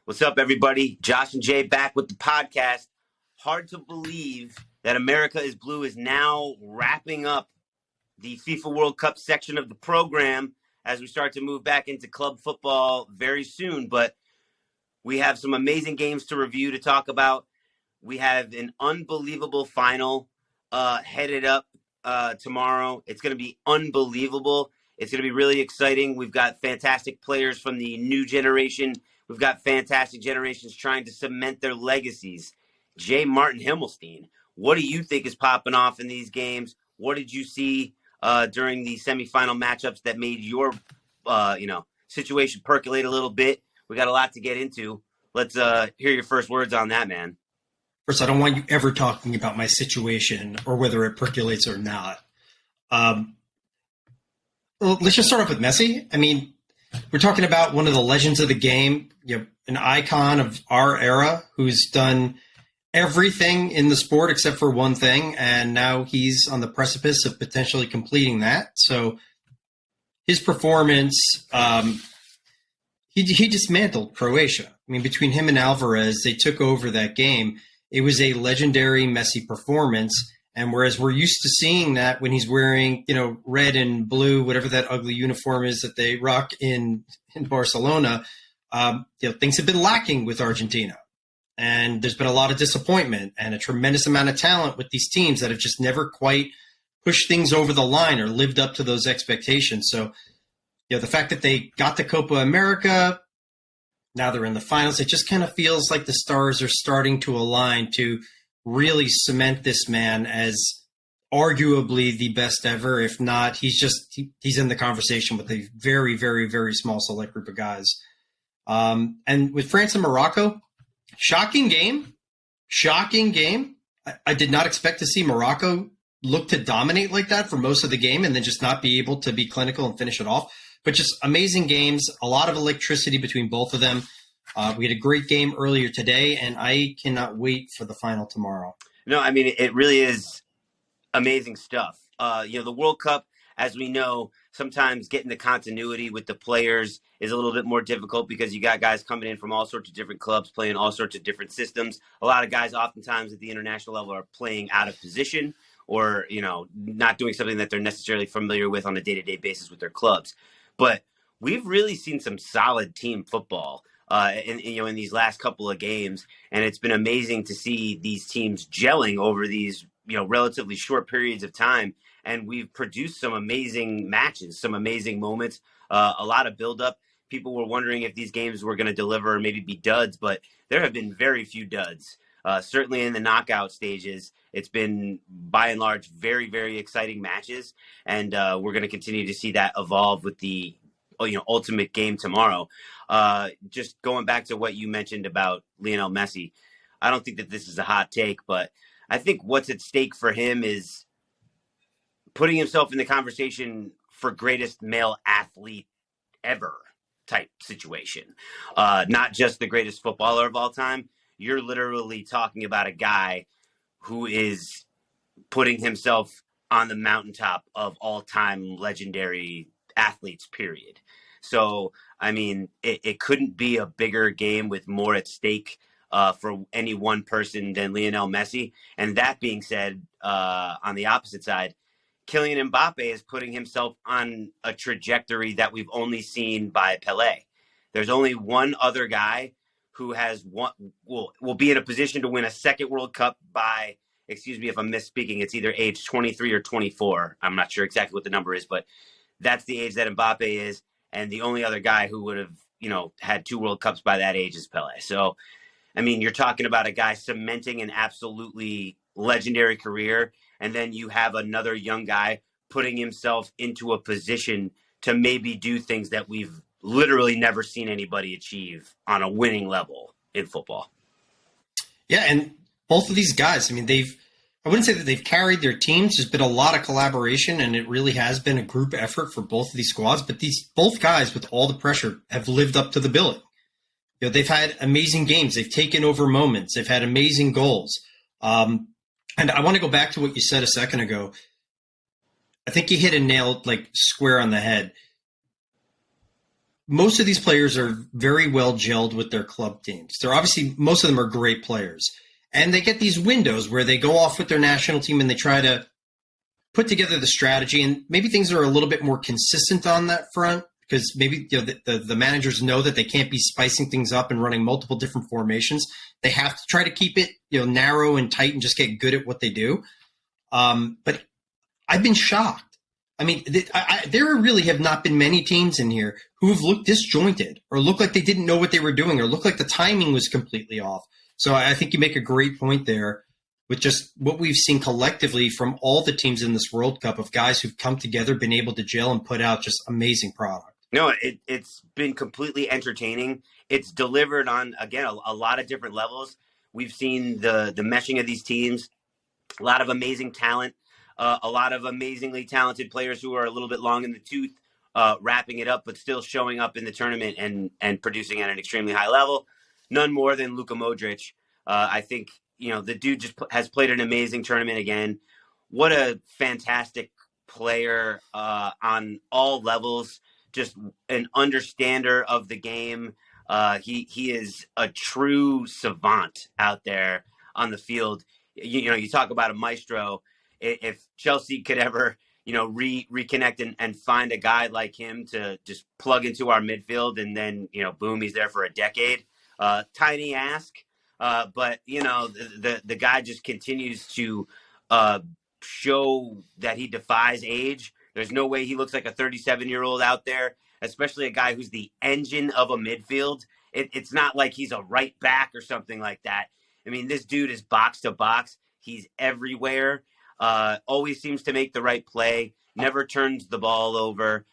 What's up, everybody? Josh and Jay back with the podcast. Hard to believe that America is Blue is now wrapping up the FIFA World Cup section of the program as we start to move back into club football very soon. But we have some amazing games to review, to talk about. We have an unbelievable final headed up tomorrow. It's going to be unbelievable. It's going to be really exciting. We've got fantastic players from the new generation. We've got fantastic generations trying to cement their legacies. Jay Martin Himmelstein, what do you think is popping off in these games? What did you see during the semifinal matchups that made your situation percolate a little bit? We got a lot to get into. Let's hear your first words on that, man. First, I don't want you ever talking about my situation or whether it percolates or not. Well, let's just start off with Messi. I mean, we're talking about one of the legends of the game, an icon of our era who's done everything in the sport except for one thing, and now he's on the precipice of potentially completing that. So his performance, he dismantled Croatia. I mean, between him and Alvarez, they took over that game. It was a legendary Messi performance. And whereas we're used to seeing that when he's wearing, red and blue, whatever that ugly uniform is that they rock in Barcelona, things have been lacking with Argentina. And there's been a lot of disappointment and a tremendous amount of talent with these teams that have just never quite pushed things over the line or lived up to those expectations. So, the fact that they got the Copa America, now they're in the finals, it just kind of feels like the stars are starting to align to really cement this man as arguably the best ever. If not, he's in the conversation with a very, very, very small select group of guys. And with France and Morocco, shocking game. I did not expect to see Morocco look to dominate like that for most of the game and then just not be able to be clinical and finish it off. But just amazing games, a lot of electricity between both of them. We had a great game earlier today, and I cannot wait for the final tomorrow. No, I mean, it really is amazing stuff. The World Cup, as we know, sometimes getting the continuity with the players is a little bit more difficult because you got guys coming in from all sorts of different clubs, playing all sorts of different systems. A lot of guys oftentimes at the international level are playing out of position or, not doing something that they're necessarily familiar with on a day-to-day basis with their clubs. But we've really seen some solid team football in these last couple of games, and it's been amazing to see these teams gelling over these relatively short periods of time. And we've produced some amazing matches, some amazing moments, a lot of buildup. People were wondering if these games were going to deliver or maybe be duds, but there have been very few duds. Certainly in the knockout stages, it's been, by and large, very, very exciting matches. And we're going to continue to see that evolve with the ultimate game tomorrow. Just going back to what you mentioned about Lionel Messi, I don't think that this is a hot take, but I think what's at stake for him is putting himself in the conversation for greatest male athlete ever type situation. Not just the greatest footballer of all time. You're literally talking about a guy who is putting himself on the mountaintop of all-time legendary athletes, period. So, I mean, it couldn't be a bigger game with more at stake for any one person than Lionel Messi. And that being said, on the opposite side, Kylian Mbappe is putting himself on a trajectory that we've only seen by Pelé. There's only one other guy who will be in a position to win a second World Cup by, excuse me if I'm misspeaking, it's either age 23 or 24. I'm not sure exactly what the number is, but that's the age that Mbappe is. And the only other guy who would have, had 2 World Cups by that age is Pelé. So, I mean, you're talking about a guy cementing an absolutely legendary career. And then you have another young guy putting himself into a position to maybe do things that we've literally never seen anybody achieve on a winning level in football. Yeah, and both of these guys, I mean, I wouldn't say that they've carried their teams. There's been a lot of collaboration, and it really has been a group effort for both of these squads. But both guys, with all the pressure, have lived up to the billing. They've had amazing games. They've taken over moments. They've had amazing goals. And I want to go back to what you said a second ago. I think you hit a nail like square on the head. most of these players are very well gelled with their club teams. They're obviously, most of them are great players. And they get these windows where they go off with their national team and they try to put together the strategy. And maybe things are a little bit more consistent on that front because maybe the managers know that they can't be spicing things up and running multiple different formations. They have to try to keep it narrow and tight and just get good at what they do. But I've been shocked. I mean, there really have not been many teams in here who have looked disjointed or looked like they didn't know what they were doing or looked like the timing was completely off. So I think you make a great point there with just what we've seen collectively from all the teams in this World Cup of guys who've come together, been able to gel and put out just amazing product. No, it's been completely entertaining. It's delivered on, again, a lot of different levels. We've seen the meshing of these teams, a lot of amazing talent. A lot of amazingly talented players who are a little bit long in the tooth, wrapping it up, but still showing up in the tournament and producing at an extremely high level. None more than Luka Modric. I think, the dude just has played an amazing tournament again. What a fantastic player on all levels, just an understander of the game. He is a true savant out there on the field. You talk about a maestro. If Chelsea could ever, reconnect and find a guy like him to just plug into our midfield and then, boom, he's there for a decade. Tiny ask, but, the guy just continues to show that he defies age. There's no way he looks like a 37-year-old out there, especially a guy who's the engine of a midfield. It's not like he's a right back or something like that. I mean, this dude is box to box. He's everywhere. Always seems to make the right play, never turns the ball over,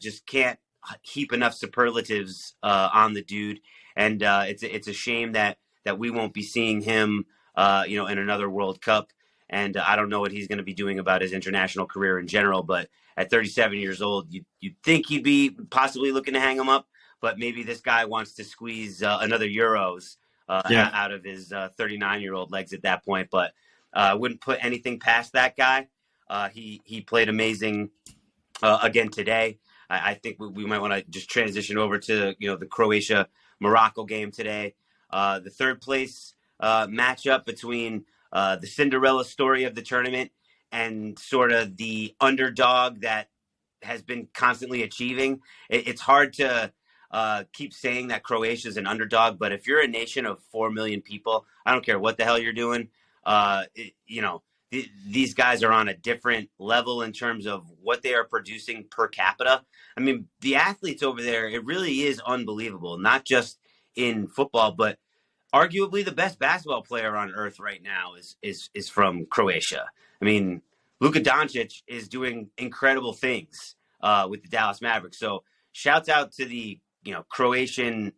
just can't heap enough superlatives on the dude. And it's a shame that we won't be seeing him, in another World Cup. And I don't know what he's going to be doing about his international career in general. But at 37 years old, you'd think he'd be possibly looking to hang him up. But maybe this guy wants to squeeze another Euros out of his 39-year-old legs at that point. But I wouldn't put anything past that guy. He played amazing again today. I think we might want to just transition over to the Croatia-Morocco game today. The third place matchup between the Cinderella story of the tournament and sort of the underdog that has been constantly achieving. It's hard to keep saying that Croatia is an underdog, but if you're a nation of 4 million people, I don't care what the hell you're doing. These guys are on a different level in terms of what they are producing per capita. I mean, the athletes over there, it really is unbelievable, not just in football, but arguably the best basketball player on earth right now is from Croatia. I mean, Luka Doncic is doing incredible things with the Dallas Mavericks. So shouts out to the, Croatian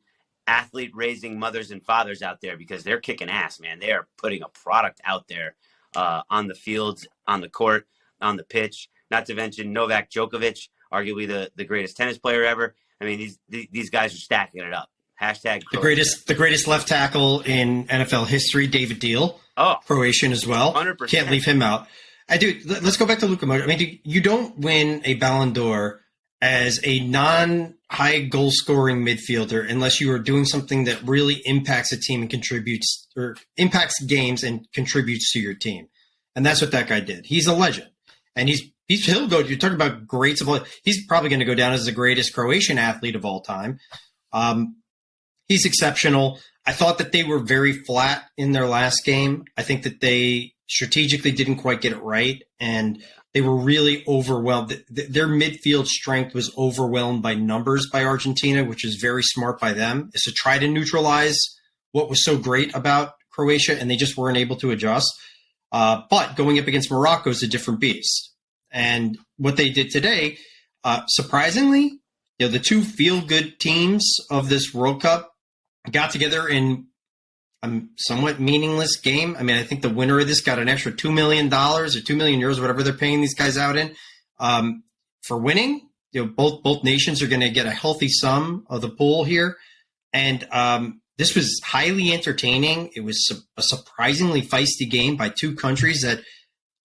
athlete raising mothers and fathers out there, because they're kicking ass, man. They are putting a product out there on the fields, on the court, on the pitch, not to mention Novak Djokovic, arguably the greatest tennis player ever. I mean, these guys are stacking it up. Hashtag Croatia. The greatest left tackle in NFL history, David Deal. Oh, Croatian as well. 100%. Can't leave him out. Let's go back to Luka Modric. I mean, you don't win a Ballon d'Or as a non-high goal-scoring midfielder unless you are doing something that really impacts a team and contributes, or impacts games and contributes to your team. And that's what that guy did. He's a legend. And he'll go, you're talking about greats of all, he's probably going to go down as the greatest Croatian athlete of all time. He's exceptional. I thought that they were very flat in their last game. I think that they strategically didn't quite get it right, and they were really overwhelmed. Their midfield strength was overwhelmed by numbers by Argentina, which is very smart by them, is to try to neutralize what was so great about Croatia, and they just weren't able to adjust. But going up against Morocco is a different beast. And what they did today, surprisingly, the two feel-good teams of this World Cup got together in a somewhat meaningless game. I mean, I think the winner of this got an extra $2 million or 2 million euros, whatever they're paying these guys out in, for winning. Both nations are going to get a healthy sum of the pool here. And this was highly entertaining. It was a surprisingly feisty game by two countries that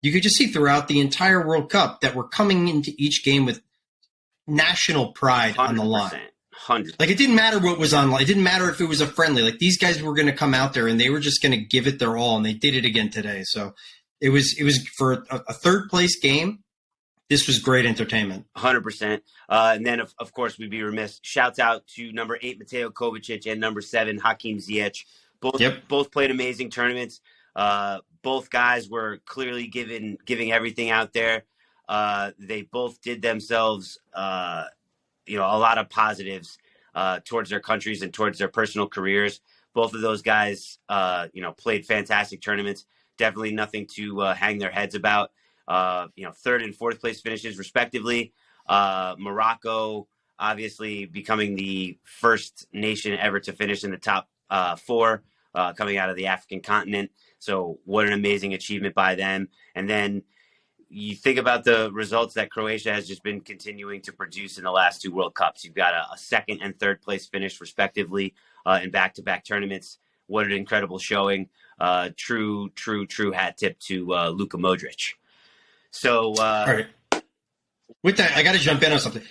you could just see throughout the entire World Cup that were coming into each game with national pride on the line. 100. Like, it didn't matter what was online. It didn't matter if it was a friendly. Like, these guys were going to come out there and they were just going to give it their all, and they did it again today. So it was for a third place game. This was great entertainment. 100%. And then, of course, we'd be remiss. Shouts out to number 8, Mateo Kovacic, and number 7, Hakeem Ziyech. Both played amazing tournaments. Both guys were clearly giving everything out there. They both did themselves, a lot of positives towards their countries and towards their personal careers. Both of those guys, played fantastic tournaments. Definitely nothing to hang their heads about. Third and fourth place finishes respectively. Morocco obviously becoming the first nation ever to finish in the top 4 coming out of the African continent. So what an amazing achievement by them. And then you think about the results that Croatia has just been continuing to produce in the last 2 World Cups. You've got a second and third place finish respectively in back-to-back tournaments. What an incredible showing. True hat tip to Luka Modric. So, all right. With that, I got to jump in on something.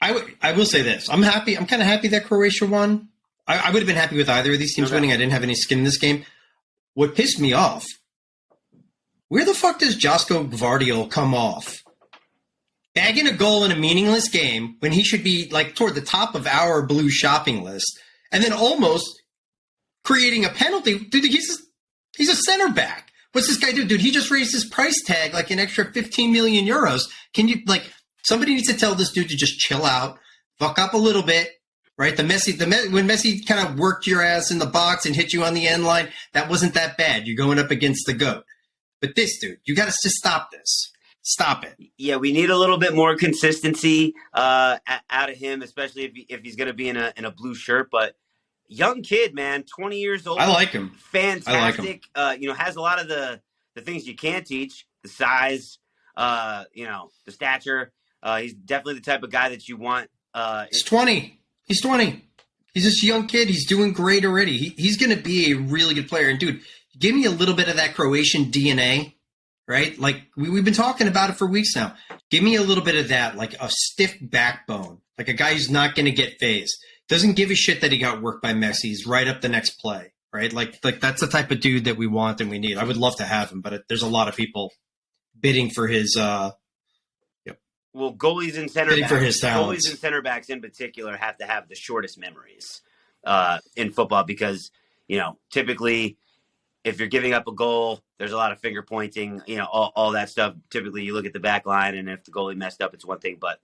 I will say this. I'm happy. I'm kind of happy that Croatia won. I would have been happy with either of these teams winning. I didn't have any skin in this game. What pissed me off, where the fuck does Josko Gvardiol come off? Bagging a goal in a meaningless game when he should be like toward the top of our blue shopping list, and then almost creating a penalty. Dude, he's a center back. What's this guy do? Dude, he just raised his price tag like an extra 15 million euros. Can you, somebody needs to tell this dude to just chill out, fuck up a little bit, right? When Messi kind of worked your ass in the box and hit you on the end line, that wasn't that bad. You're going up against the GOAT. But this dude, you got to stop this. Stop it. Yeah, we need a little bit more consistency out of him, especially if he's going to be in a blue shirt. But young kid, man, 20 years old. I like him. Fantastic. I like him. Has a lot of the things you can't teach. The size, the stature. He's definitely the type of guy that you want. He's 20. He's 20. He's this young kid. He's doing great already. He's going to be a really good player. And, dude, give me a little bit of that Croatian DNA, right? Like, we've been talking about it for weeks now. Give me a little bit of that, like a stiff backbone, like a guy who's not going to get phased. Doesn't give a shit that he got worked by Messi. He's right up the next play, right? Like that's the type of dude that we want and we need. I would love to have him, but there's a lot of people bidding for his. Well, goalies and center backs, for his talents. Goalies and center backs in particular have to have the shortest memories in football because typically if you're giving up a goal, there's a lot of finger pointing, all that stuff. Typically, you look at the back line, and if the goalie messed up, it's one thing. But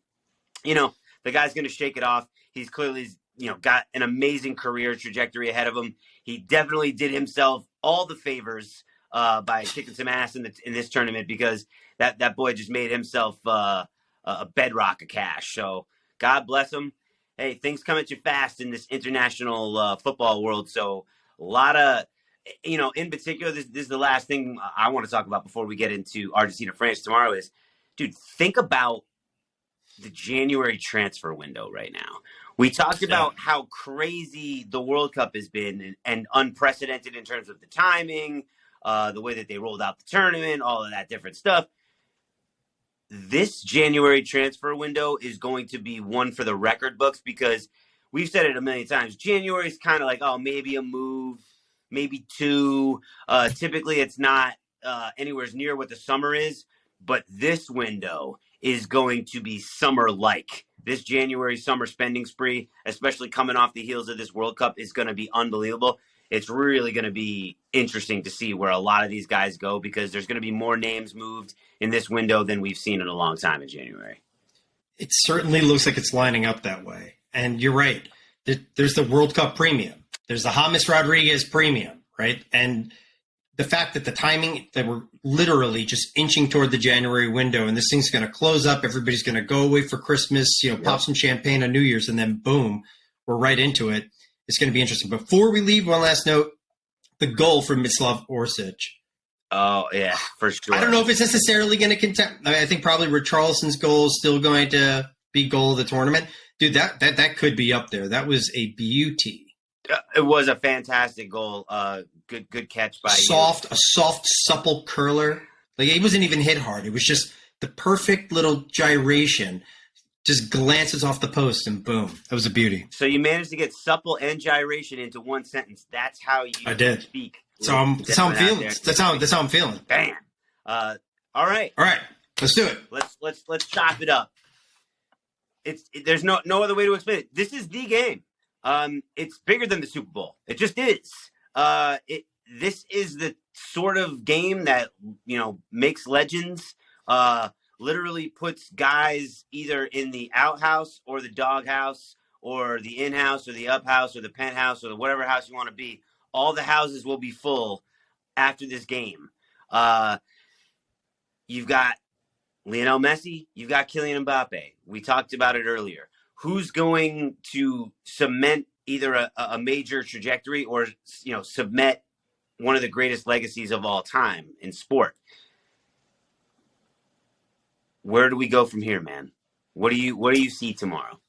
the guy's going to shake it off. He's clearly got an amazing career trajectory ahead of him. He definitely did himself all the favors by kicking some ass in this tournament because that boy just made himself a bedrock of cash. So God bless him. Hey, things come at you fast in this international football world. So a lot of, in particular, this is the last thing I want to talk about before we get into Argentina, France tomorrow is, dude, think about the January transfer window right now. We talked about how crazy the World Cup has been and unprecedented in terms of the timing, the way that they rolled out the tournament, all of that different stuff. This January transfer window is going to be one for the record books because we've said it a million times. January is kind of like, maybe a move, maybe 2. Typically, it's not anywhere near what the summer is, but this window is going to be summer-like. This January summer spending spree, especially coming off the heels of this World Cup, is going to be unbelievable. It's really going to be interesting to see where a lot of these guys go because there's going to be more names moved in this window than we've seen in a long time in January. It certainly looks like it's lining up that way. And you're right. There's the World Cup premium. There's the James Rodriguez premium, right? And the fact that the timing, that we're literally just inching toward the January window and this thing's going to close up. Everybody's going to go away for Christmas, pop some champagne on New Year's, and then boom, we're right into it. It's going to be interesting. Before we leave, one last note, the goal from Mislav Orsic. Oh, yeah, for sure. I don't know if it's necessarily going to contend. I think probably Richarlison's goal is still going to be goal of the tournament. Dude, that could be up there. That was a beauty. It was a fantastic goal. Good catch by a soft, supple curler. Like, it wasn't even hit hard. It was just the perfect little gyration. just glances off the post and boom, that was a beauty. So you managed to get supple and gyration into one sentence. That's how you I did. speak. That's how I'm feeling. That's how I'm feeling. Bam. All right. All right. Let's do it. Let's chop it up. There's no other way to explain it. This is the game. It's bigger than the Super Bowl. It just is. This is the sort of game that, makes legends, literally puts guys either in the outhouse or the doghouse or the in-house or the up-house or the penthouse or the whatever house you want to be. All the houses will be full after this game. You've got Lionel Messi, you've got Kylian Mbappe. We talked about it earlier. Who's going to cement either a major trajectory or, cement one of the greatest legacies of all time in sport? Where do we go from here, man? What do you see tomorrow?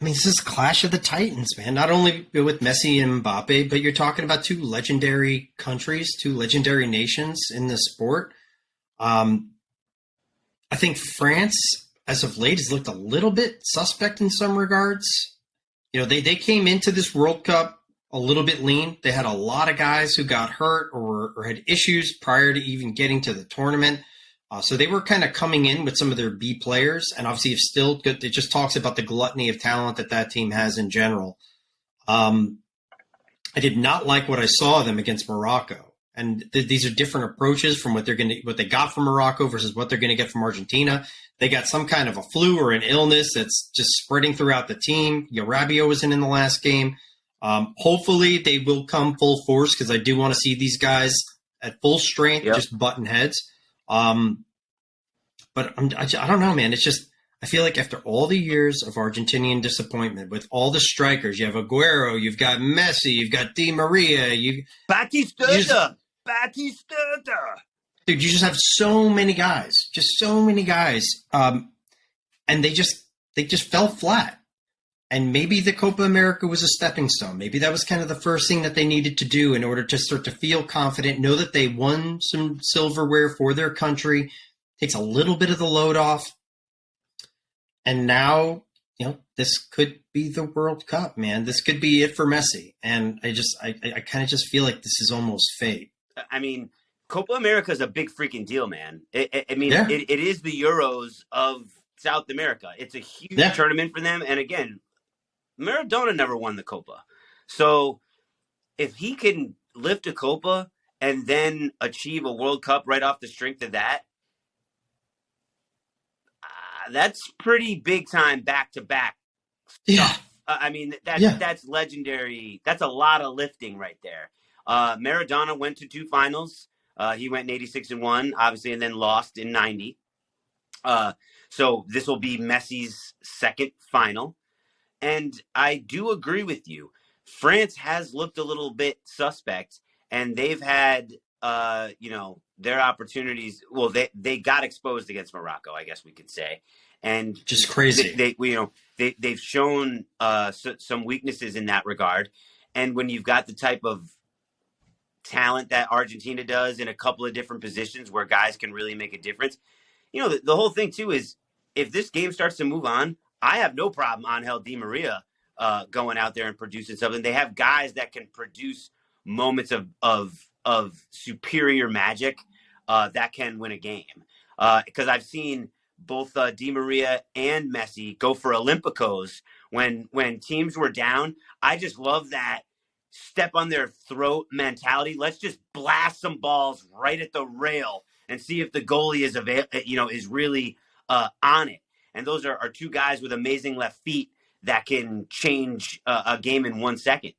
I mean, this is Clash of the Titans, man. Not only with Messi and Mbappe, but you're talking about two legendary countries, two legendary nations in the sport. I think France, as of late, has looked a little bit suspect in some regards. They came into this World Cup a little bit lean. They had a lot of guys who got hurt or had issues prior to even getting to the tournament. So they were kind of coming in with some of their B players, and obviously it's still good. It just talks about the gluttony of talent that team has in general. I did not like what I saw of them against Morocco. And these are different approaches from what they got from Morocco versus what they're going to get from Argentina. They got some kind of a flu or an illness that's just spreading throughout the team. Rabiot wasn't in the last game. Hopefully they will come full force because I do want to see these guys at full strength, just button heads. But I don't know, man. It's just, I feel like after all the years of Argentinian disappointment with all the strikers, you have Aguero, you've got Messi, you've got Di Maria, Batistuta. Dude, you just have so many guys, and they just fell flat. And maybe the Copa America was a stepping stone. Maybe that was kind of the first thing that they needed to do in order to start to feel confident, know that they won some silverware for their country, takes a little bit of the load off. And now, this could be the World Cup, man. This could be it for Messi. And I kind of just feel like this is almost fate. I mean, Copa America is a big freaking deal, man. It is the Euros of South America. It's a huge tournament for them. And again, Maradona never won the Copa. So if he can lift a Copa and then achieve a World Cup right off the strength of that, that's pretty big time back-to-back stuff. That's legendary. That's a lot of lifting right there. Maradona went to 2 finals. He went in 86 and won, obviously, and then lost in 90. So this will be Messi's second final. And I do agree with you. France has looked a little bit suspect, and they've had, their opportunities. Well, they got exposed against Morocco, I guess we could say. And just crazy. They've shown some weaknesses in that regard. And when you've got the type of talent that Argentina does in a couple of different positions where guys can really make a difference, the whole thing too is if this game starts to move on, I have no problem Angel Di Maria going out there and producing something. They have guys that can produce moments of superior magic that can win a game. Because I've seen both Di Maria and Messi go for Olympicos when teams were down. I just love that step on their throat mentality. Let's just blast some balls right at the rail and see if the goalie is really on it. And those are 2 guys with amazing left feet that can change a game in 1 second.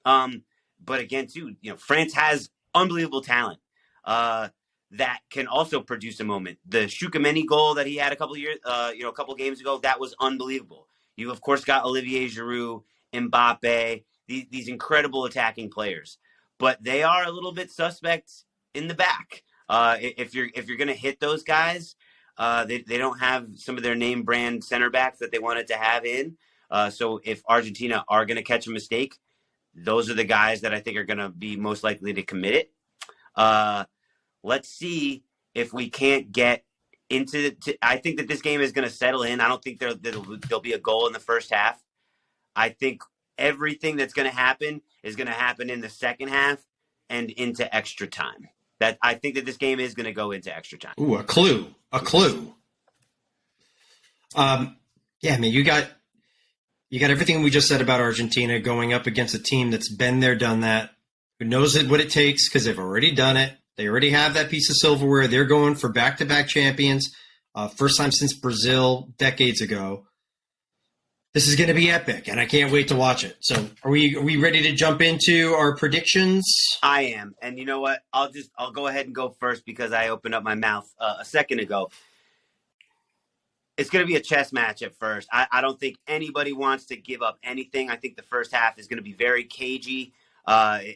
But again, too, France has unbelievable talent that can also produce a moment. The Chouameni goal that he had a couple games ago, that was unbelievable. You of course got Olivier Giroud, Mbappe, these incredible attacking players, but they are a little bit suspect in the back. If you're going to hit those guys, they don't have some of their name brand center backs that they wanted to have in. So if Argentina are going to catch a mistake, those are the guys that I think are going to be most likely to commit it. Let's see if we can't get I think that this game is going to settle in. I don't think there'll be a goal in the first half. I think everything that's going to happen is going to happen in the second half and into extra time. That I think that this game is going to go into extra time. Ooh, a clue. Yeah, I mean, you got everything we just said about Argentina going up against a team that's been there, done that, who knows what it takes because they've already done it. They already have that piece of silverware. They're going for back-to-back champions, first time since Brazil decades ago. This is going to be epic, and I can't wait to watch it. So, are we ready to jump into our predictions? I am, and you know what? I'll go ahead and go first because I opened up my mouth a second ago. It's going to be a chess match at first. I don't think anybody wants to give up anything. I think the first half is going to be very cagey. A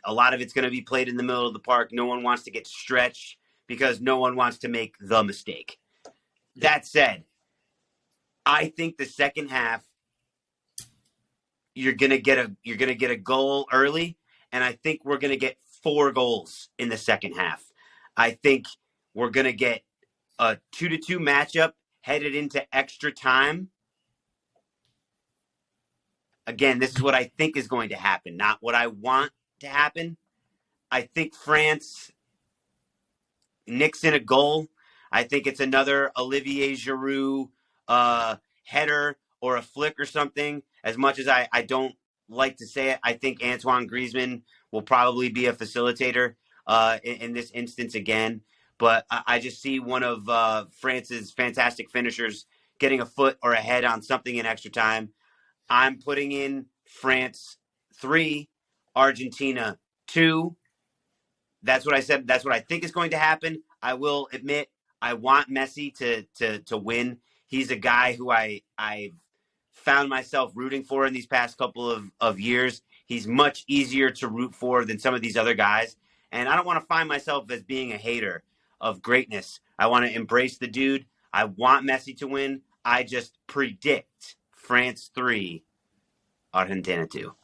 lot of it's going to be played in the middle of the park. No one wants to get stretched because no one wants to make the mistake. That said, I think the second half you're going to get a goal early, and I think we're going to get 4 goals in the second half. I think we're going to get a 2-2 matchup headed into extra time. Again, this is what I think is going to happen, not what I want to happen. I think France nicks in a goal. I think it's another Olivier Giroud header or a flick or something. As much as I don't like to say it, I think Antoine Griezmann will probably be a facilitator in this instance again. But I just see one of France's fantastic finishers getting a foot or a head on something in extra time. I'm putting in France 3, Argentina 2. That's what I said. That's what I think is going to happen. I will admit I want Messi to win. He's a guy who I've found myself rooting for in these past couple of years. He's much easier to root for than some of these other guys. And I don't want to find myself as being a hater of greatness. I want to embrace the dude. I want Messi to win. I just predict France 3, Argentina 2.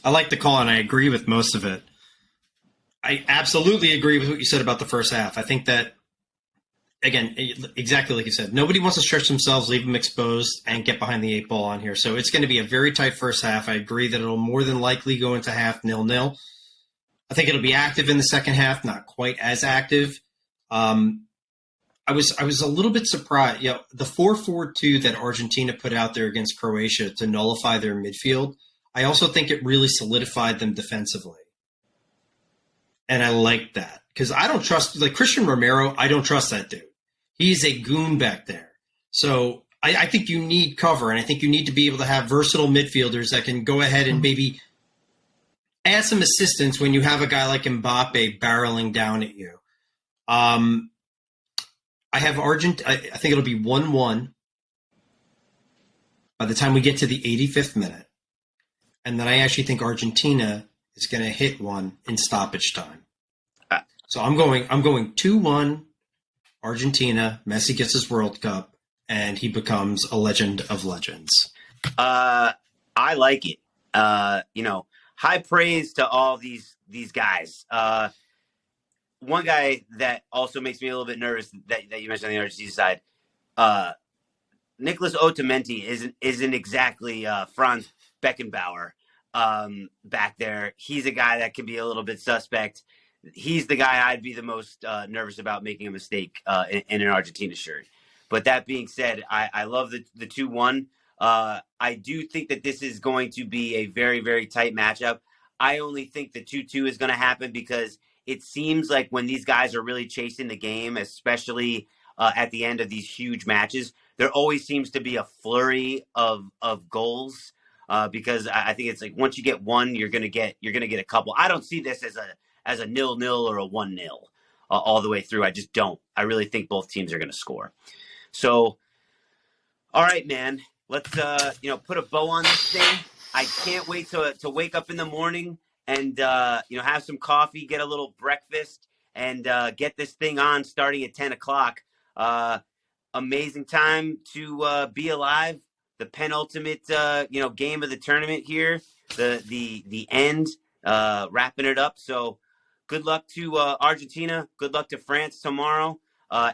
I like the call, and I agree with most of it. I absolutely agree with what you said about the first half. I think that, again, exactly like you said, nobody wants to stretch themselves, leave them exposed, and get behind the 8 ball on here. So it's going to be a very tight first half. I agree that it'll more than likely go into half 0-0. I think it'll be active in the second half, not quite as active. I was a little bit surprised. You know, the 4-4-2 that Argentina put out there against Croatia to nullify their midfield, I also think it really solidified them defensively. And I like that because I don't trust, like Christian Romero, I don't trust that dude. He's a goon back there. So I think you need cover, and I think you need to be able to have versatile midfielders that can go ahead and maybe add some assistance when you have a guy like Mbappe barreling down at you. I have I think it'll be 1-1 by the time we get to the 85th minute. And then I actually think Argentina is going to hit one in stoppage time. So I'm going 2-1 Argentina. Messi gets his World Cup, and he becomes a legend of legends. I like it. High praise to all these guys. One guy that also makes me a little bit nervous that you mentioned on the Argentina side, Nicolas Otamendi isn't exactly Franz Beckenbauer back there. He's a guy that can be a little bit suspect. He's the guy I'd be the most nervous about making a mistake in an Argentina shirt. But that being said, I love the 2-1. I do think that this is going to be a very, very tight matchup. I only think the 2-2 is going to happen because it seems like when these guys are really chasing the game, especially at the end of these huge matches, there always seems to be a flurry of goals because I think it's like once you get one, you're gonna get a couple. I don't see this as a 0-0 or a 1-0 all the way through. I just don't. I really think both teams are gonna score. So, all right, man, let's put a bow on this thing. I can't wait to wake up in the morning and have some coffee, get a little breakfast, and get this thing on starting at 10 o'clock. Amazing time to be alive. The penultimate game of the tournament here. The end, wrapping it up. So good luck to Argentina. Good luck to France tomorrow.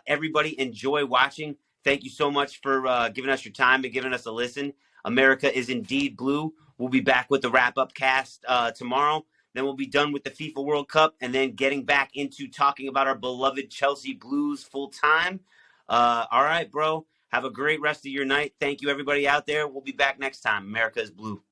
Everybody enjoy watching. Thank you so much for giving us your time and giving us a listen. America is indeed blue. We'll be back with the wrap-up cast tomorrow. Then we'll be done with the FIFA World Cup and then getting back into talking about our beloved Chelsea Blues full time. All right, bro. Have a great rest of your night. Thank you, everybody out there. We'll be back next time. America is blue.